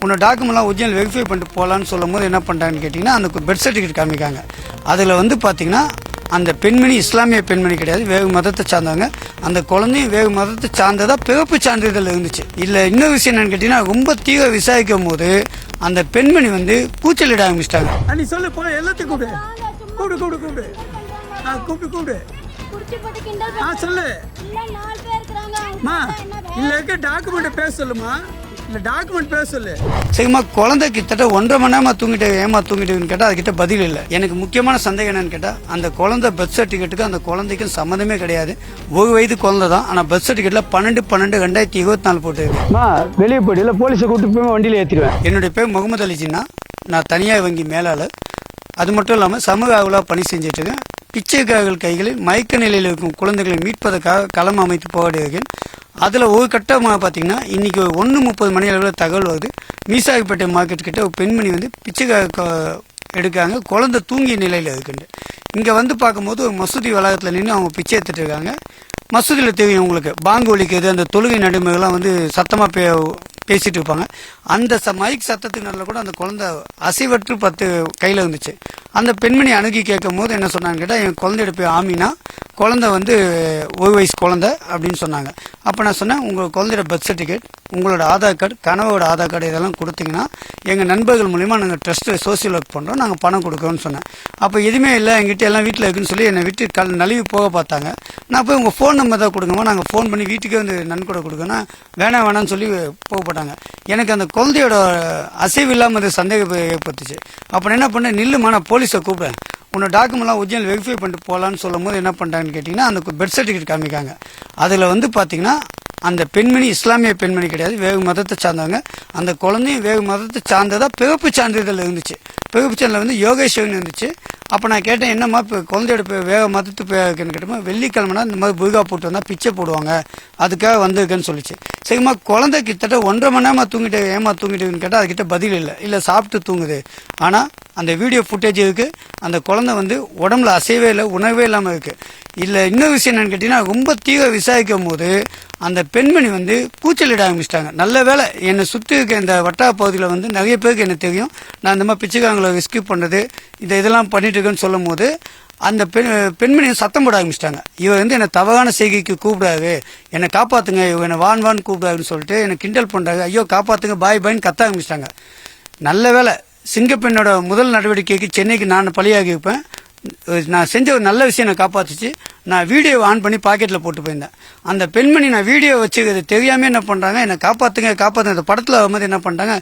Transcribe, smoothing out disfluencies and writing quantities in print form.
உன்னோட டாக்குமெண்ட்லாம் original verify பண்ணிட்டு போகலான்னு சொல்லும் போது என்ன பண்ணுறாங்கன்னு கேட்டிங்கன்னா அந்த பெர்த் சர்டிஃபிகேட் காமிக்காங்க. அதில் வந்து பார்த்தீங்கன்னா அந்த பெண்மணி இஸ்லாமிய பெண்மணி கிடையாது, வேறு மதத்தை சார்ந்தவங்க. அந்த குழந்தையும் வேறு மதத்தை சார்ந்ததா பிறப்பு சான்றிதழ் இருந்துச்சு. இல்லை இன்னொரு விஷயம் என்னன்னு கேட்டிங்கன்னா ரொம்ப தீவிர விசாரிக்கும் போது அந்த பெண்மணி வந்து கூச்சலிட ஆரம்பிச்சிட்டாங்க. நீ சொல்லு போல எல்லாத்தையும் கூப்பிடு கூப்பிடு கூப்பிடு கூப்பிடு கூப்பிடு கூப்பிடு சொல்லு இல்ல இருக்க டாக்குமெண்ட் பேச சொல்லுமா, இல்ல டாக்குமெண்ட் பேச சொல்லு. சரிம்மா, குழந்தை கிட்டத்தட்ட 1.5 மணி நேரமா தூங்கிட்டு ஏமா தூங்கிட்டுன்னு கேட்டா அதுக்கிட்ட பதில் இல்லை. எனக்கு முக்கியமான சந்தேகம் என்னன்னு கேட்டா அந்த குழந்தை பெர்த் சர்டிஃபிகேட்டுக்கு அந்த குழந்தைக்கும் சம்மந்தமே கிடையாது. 1 வயது குழந்தை தான். ஆனா பெர்த் சர்டிஃபிகேட்ல 12/12/2024 போட்டுருக்குமா. வெளியே போயிட்டு இல்லை போலீஸை கூப்பிட்டு போய் வண்டியில ஏற்றிடுவேன். என்னுடைய பேர் முகமது அலிஜின்னா, நான் தனியார் வங்கி மேலாளர். அது மட்டும் இல்லாமல் சமூக ஆர்வலாக பணி செஞ்சுட்டு இருக்கேன். பிச்சைக்காரர்கள் கைகளில் மயக்க நிலையில் இருக்கும் குழந்தைகளை மீட்பதற்காக களம் அமைத்து போராடுகிறேன். அதில் ஒரு கட்டமாக பார்த்தீங்கன்னா இன்றைக்கி 1:30 மணி அளவில் தகவல் வருது. மீசாகிப்பேட்டை மார்க்கெட் கிட்ட ஒரு பெண்மணி வந்து பிச்சைக்கார எடுக்காங்க, குழந்தை தூங்கிய நிலையில் இருக்குண்டு. இங்கே வந்து பார்க்கும்போது ஒரு மசூதி வளாகத்தில் நின்று அவங்க பிச்சை எடுத்துட்டு இருக்காங்க. மசூதியில் தெரியும் உங்களுக்கு பாங்கு ஒலிக்கிறது, அந்த தொழுகை நடுமைகள்லாம் வந்து சத்தமாக பேசிட்டு இருப்பாங்க. அந்த மைக் சத்தத்துக்கு நல்ல கூட அந்த குழந்தை அசைவற்று 10 கையில் இருந்துச்சு. அந்த பெண்மணி அணுகி கேட்கும் போது என்ன சொன்னான்னு கேட்டால் என் குழந்தையோட பேர் ஆமினா, குழந்தை வந்து 1 வயசு குழந்தை அப்படின்னு சொன்னாங்க. அப்போ நான் சொன்னேன் உங்கள் குழந்தையோட பெர்த் சர்டிஃபிகேட், உங்களோட ஆதார் கார்டு, கணவரோட ஆதார் கார்டு இதெல்லாம் கொடுத்தீங்கன்னா எங்கள் நண்பர்கள் மூலிமா நாங்கள் ட்ரஸ்ட்டு சோசியல் ஒர்க் பண்ணுறோம், நாங்கள் பணம் கொடுக்குறோன்னு சொன்னேன். அப்போ எதுவுமே இல்லை எங்கிட்ட எல்லாம் வீட்டில் இருக்குன்னு சொல்லி என்னை விட்டு நழுவி போக பார்த்தாங்க. நான் போய் உங்கள் ஃபோன் நம்பர் தான் கொடுங்கம்மா, நாங்கள் ஃபோன் பண்ணி வீட்டுக்கே வந்து நன்கொடை கொடுக்கணும் வேணாம்னு சொல்லி போகப்பட்டாங்க. எனக்கு அந்த குழந்தையோட அசைவு இல்லாமல் அது சந்தேகம் ஏற்பட்டுச்சு. அப்புறம் என்ன பண்ணேன், நில்லுமா நான் போலீஸை கூப்பிடுறேன், உன்னோட டாக்குமெண்ட்லாம் ஒரிஜினல் வெரிஃபை பண்ணிட்டு போகலான்னு சொல்லும் போது என்ன பண்ணுறாங்கன்னு கேட்டிங்கன்னா அந்த பெர்த் சர்டிஃபிகேட் காமிக்காங்க. அதில் வந்து பார்த்தீங்கன்னா அந்த பெண்மணி இஸ்லாமிய பெண்மணி கிடையாது, வேறு மதத்தை சார்ந்தவங்க. அந்த குழந்தையும் வேறு மதத்தை சார்ந்ததா பிறப்பு சான்றிதழ் இருந்துச்சு. பிறப்பு சான்றிதழ் வந்து யோகேஸ்வரன் இருந்துச்சு. அப்போ நான் கேட்டேன் என்னம்மா இப்போ குழந்தையோட வேறு மதத்து பேருக்குன்னு கேட்டோமா, வெள்ளிக்கிழமைனா இந்த மாதிரி புர்கா போட்டு வந்தால் பிச்சை போடுவாங்க, அதுக்காக வந்திருக்குன்னு சொல்லிச்சு. சரிம்மா, குழந்தை கிட்டத்தட்ட 1.5 மணி நேரமா தூங்கிட்டு ஏமா தூங்கிட்டுன்னு கேட்டால் அதுக்கிட்ட பதில் இல்லை. இல்லை சாப்பிட்டு தூங்குது. ஆனால் அந்த வீடியோ ஃபுட்டேஜ் இருக்குது. அந்த குழந்தை வந்து உடம்புல அசைவே இல்லை, உணவே இல்லாமல் இருக்குது. இல்லை இன்னொரு விஷயம் என்னன்னு கேட்டிங்கன்னா ரொம்ப தீவிர விசாரிக்கும் போது அந்த பெண்மணி வந்து கூச்சலிட ஆரம்பிச்சிட்டாங்க. நல்ல வேலை என்னை சுற்றி இருக்க இந்த வட்டார பகுதியில் வந்து நிறைய பேருக்கு எனக்கு தெரியும், நான் இந்த மாதிரி பிச்சைக்காரங்களை ரெஸ்கியூ பண்ணுறது இதெல்லாம் பண்ணிட்டு இருக்கேன்னு சொல்லும் போது அந்த பெண்மணியை சத்தம் போட ஆரம்பிச்சிட்டாங்க. இவர் வந்து என்னை தவறான செய்கைக்கு கூப்பிடாது, என்னை காப்பாற்றுங்க, இவ என்னை வான்னு கூப்பிடாதுன்னு சொல்லிட்டு என்னை கிண்டல் பண்ணுறாங்க. ஐயோ காப்பாற்றுங்க பாய் பாய்ன்னு கத்த ஆரம்பிச்சிட்டாங்க. நல்ல வேலை சிங்கப்பெண்ணோட முதல் நடவடிக்கைக்கு சென்னைக்கு நான் பலியாகி இருப்பேன். நான் செஞ்ச ஒரு நல்ல விஷயம் நான் காப்பாற்றுச்சு. நான் வீடியோ ஆன் பண்ணி பாக்கெட்டில் போட்டு போயிருந்தேன். அந்த பெண்மணி நான் வீடியோ வச்சுக்கிறது தெரியாமல் என்ன பண்ணுறாங்க, என்னை காப்பாற்றுங்க காப்பாற்றுங்க. அந்த படத்தில் வரும்போது என்ன பண்ணுறாங்க,